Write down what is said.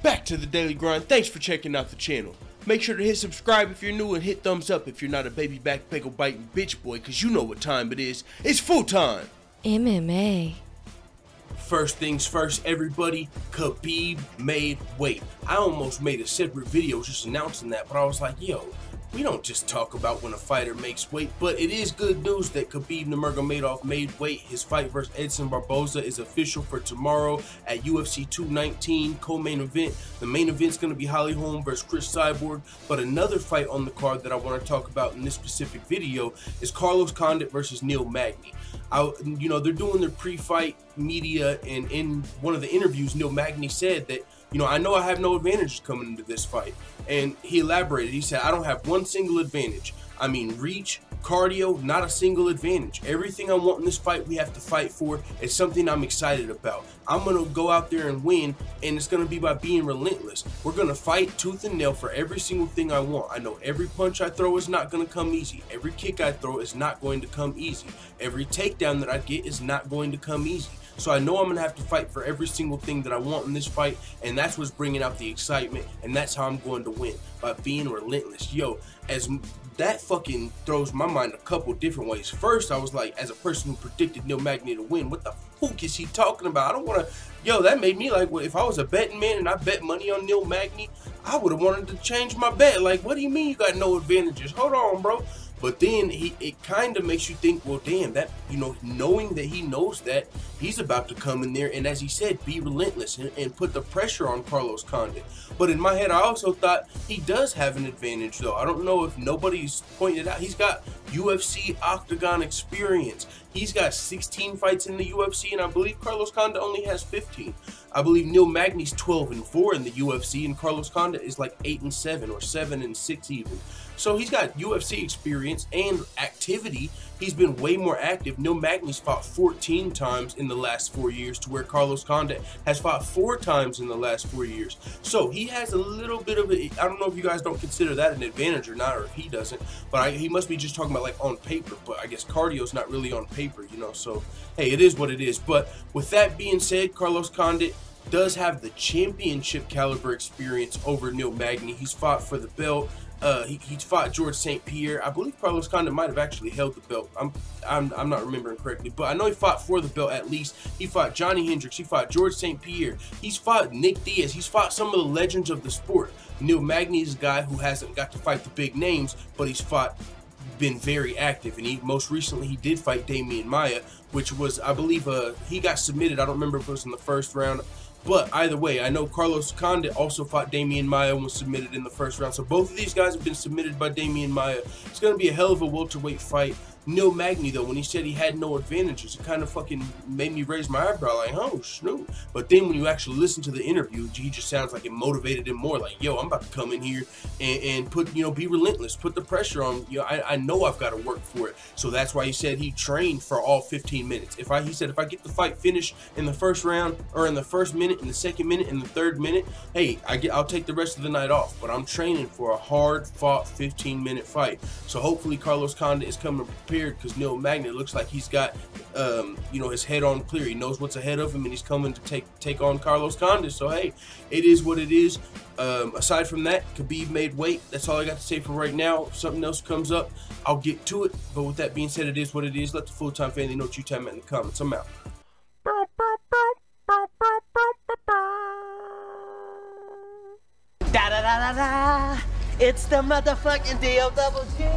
back to the Daily Grind. Thanks for checking out the channel. Make sure to hit subscribe if you're new and hit thumbs up if you're not a baby back pickle biting bitch boy, cause you know what time it is. It's full time. MMA. First things first, everybody, Khabib made weight. I almost made a separate video just announcing that, but I was like, yo, we don't just talk about when a fighter makes weight, but it is good news that Khabib Nurmagomedov made weight. His fight versus Edson Barboza is official for tomorrow at UFC 219 co-main event. The main event's going to be Holly Holm versus Chris Cyborg, but another fight on the card that I want to talk about in this specific video is Carlos Condit versus Neil Magny. They're doing their pre-fight media, and in one of the interviews, Neil Magny said that, I know I have no advantages coming into this fight. And he elaborated. He said, I don't have one single advantage. I mean, reach, cardio, not a single advantage. Everything I want in this fight, we have to fight for. It's something I'm excited about. I'm going to go out there and win, and it's going to be by being relentless. We're going to fight tooth and nail for every single thing I want. I know every punch I throw is not going to come easy. Every kick I throw is not going to come easy. Every takedown that I get is not going to come easy. So I know I'm going to have to fight for every single thing that I want in this fight, and that's what's bringing out the excitement, and that's how I'm going to win, by being relentless. That fucking throws my mind a couple different ways. First, I was like, as a person who predicted Neil Magny to win, what the fuck is he talking about? I don't want to, that made me like, well, if I was a betting man and I bet money on Neil Magny, I would have wanted to change my bet. Like, what do you mean you got no advantages? Hold on, bro. But then it kind of makes you think, well, damn, that, knowing that he knows that, he's about to come in there and, as he said, be relentless and put the pressure on Carlos Condit. But in my head, I also thought he does have an advantage, though. I don't know if nobody's pointed out. He's got UFC octagon experience. He's got 16 fights in the UFC, and I believe Carlos Condit only has 15. I believe Neil Magny's 12-4 in the UFC, and Carlos Condit is like 8-7 or 7-6 even. So he's got UFC experience and activity. He's been way more active. Neil Magny's fought 14 times in the last 4 years, to where Carlos Condit has fought 4 times in the last 4 years. So he has a little bit of a, I don't know if you guys don't consider that an advantage or not, or if he doesn't, but he must be just talking about like on paper, but I guess cardio's not really on paper, so hey, it is what it is. But with that being said, Carlos Condit does have the championship caliber experience over Neil Magny. He's fought for the belt. He's fought George St. Pierre. I believe Carlos Condit might have actually held the belt. I'm not remembering correctly, but I know he fought for the belt at least. He fought Johnny Hendricks. He fought George St. Pierre. He's fought Nick Diaz. He's fought some of the legends of the sport. Neil Magny is a guy who hasn't got to fight the big names, but he's been very active, and most recently he did fight Damian Maia, which was, I believe, he got submitted. I don't remember if it was in the first round. But either way, I know Carlos Condit also fought Damian Maia and was submitted in the first round. So both of these guys have been submitted by Damian Maia. It's going to be a hell of a welterweight fight. Neil Magny, though, when he said he had no advantages, it kind of fucking made me raise my eyebrow like, oh, Snoop. But then when you actually listen to the interview, he just sounds like it motivated him more. Like, yo, I'm about to come in here and put, be relentless, put the pressure on. I know I've got to work for it. So that's why he said he trained for all 15 minutes. He said if I get the fight finished in the first round, or in the first minute, in the second minute, in the third minute, hey, I'll take the rest of the night off. But I'm training for a hard-fought 15-minute fight. So hopefully Carlos Condit is coming prepared, because Neil Magny looks like he's got his head on clear. He knows what's ahead of him, and he's coming to take on Carlos Condit. So hey, it is what it is. Aside from that, Khabib made weight. That's all I got to say for right now. If something else comes up, I'll get to it. But with that being said, it is what it is. Let the full-time family know what you time at in the comments. I'm out. Da da da da da. It's the motherfucking DOWG.